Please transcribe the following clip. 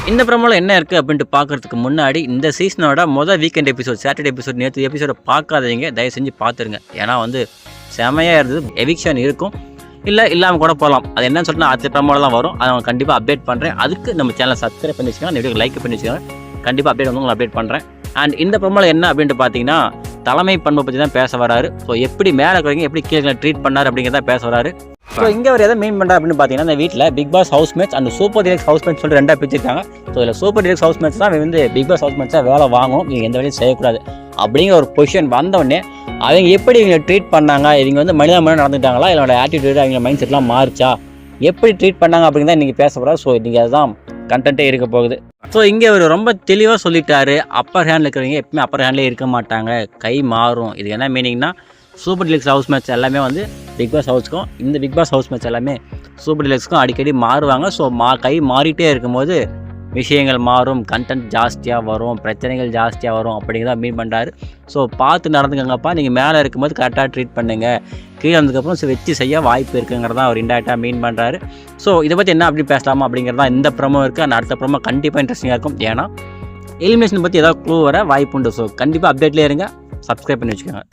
இந்த ப்ரோமோவில் என்ன இருக்குது அப்படின்ட்டு பார்க்குறதுக்கு முன்னாடி இந்த சீசனோட வீக்கெண்ட் எபிசோட் சாட்டர்டே எபிசோட் நேற்று எபிசோட பார்க்காதீங்க, தயவு செஞ்சு பார்த்துருங்க. ஏன்னா வந்து செமையாக இருந்தது. எவிக்ஷன் இருக்கும், இல்லாமல் கூட போகலாம். அது என்னன்னு சொல்லிட்டு அடுத்த ப்ரோமோவில் தான் வரும். அதை அவங்க கண்டிப்பாக அப்டேட் பண்ணுறேன். அதுக்கு நம்ம சேனலை சப்ஸ்கிரைப் பண்ணி வச்சுக்கோங்க, இந்த வீடியோ லைக் பண்ணி வச்சுக்கோங்க. கண்டிப்பாக அப்டேட் வந்து உங்களை அப்டேட் பண்ணுறேன். அண்ட் இந்த ப்ரோமோவில் என்ன அப்படின்ட்டு பார்த்தீங்கன்னா தலைமை பண்பை பற்றி தான் பேச வராரு. ஸோ எப்படி மேலே இருக்கிறவங்க எப்படி கீழே ட்ரீட் பண்ணார் அப்படிங்கிறத பேச வராரு. ஸோ இங்கே அவர் எதை மெயின் பண்ணுறா அப்படின்னு பார்த்தீங்கன்னா இந்த வீட்டில் Bigg Boss house match and super deluxe house match சொல்லிட்டு ரெண்டாக பிரிச்சிருக்காங்க. ஸோ இதில் சூப்பர் டிலக்ஸ் ஹவுஸ் மேட்ச் தான் வந்து பிக் பாஸ் ஹவுஸ் மேட்ச்சாக வேலை வாங்கும், இவங்க எந்த வேலையும் செய்யக்கூடாது அப்படிங்கிற ஒரு பொசிஷன் வந்தோடனே அவங்க எப்படி இவங்க ட்ரீட் பண்ணாங்க, இவங்க வந்து மனிதமாக நடந்துட்டாங்களா, இதோட ஆட்டிடியூட் அவங்க மைண்ட் செட்லாம் மாறிச்சா, எப்படி ட்ரீட் பண்ணாங்க அப்படிங்கிறத இன்றைக்கி பேச போகிறார். ஸோ இன்றைக்கி அதுதான் கண்டென்ட்டே இருக்க போகுது. ஸோ இங்கே அவர் ரொம்ப தெளிவாக சொல்லிட்டாரு, அப்பர் ஹேண்டில் இருக்கிறவங்க எப்பவுமே அப்பர் ஹேண்ட்லேயே இருக்க மாட்டாங்க, கை மாறும். இது என்ன மீனிங்னா சூப்பர் டிலக்ஸ் ஹவுஸ் மேட்ச் எல்லாமே வந்து பிக் பாஸ் ஹவுஸ்க்கும் இந்த பிக் பாஸ் ஹவுஸ் மேட்ச் எல்லாமே சூப்பர் டிலக்ஸ்க்கும் அடிக்கடி மாறுவாங்க. ஸோ கை மாறிட்டே இருக்கும்போது விஷயங்கள் மாறும், கண்டென்ட் ஜாஸ்தியாக வரும், பிரச்சனைகள் ஜாஸ்தியாக வரும் அப்படிங்கிறத மீன் பண்ணுறாரு. ஸோ பார்த்து நடந்துக்கங்கப்பா, நீங்கள் மேலே இருக்கும்போது கரெக்டாக ட்ரீட் பண்ணுங்கள், கீழே வந்ததுக்கப்புறம் வச்சு செய்ய வாய்ப்பு இருக்குங்கிறதான் அவர் இன்டெரக்டாக மீன் பண்ணுறாரு. ஸோ இதை பற்றி என்ன அப்படி பேசலாமா அப்படிங்கிறது தான் இந்த ப்ரோமோ இருக்குது. அந்த அடுத்த ப்ரோமோ கண்டிப்பாக இன்ட்ரெஸ்டிங்காக இருக்கும். ஏன்னா எலிமினேஷன் பற்றி ஏதாவது க்ளூ வர வாய்ப்பு உண்டு. ஸோ கண்டிப்பாக அப்டேட்லேயே இருங்க, சப்ஸ்கிரைப் பண்ணி வச்சுக்கோங்க.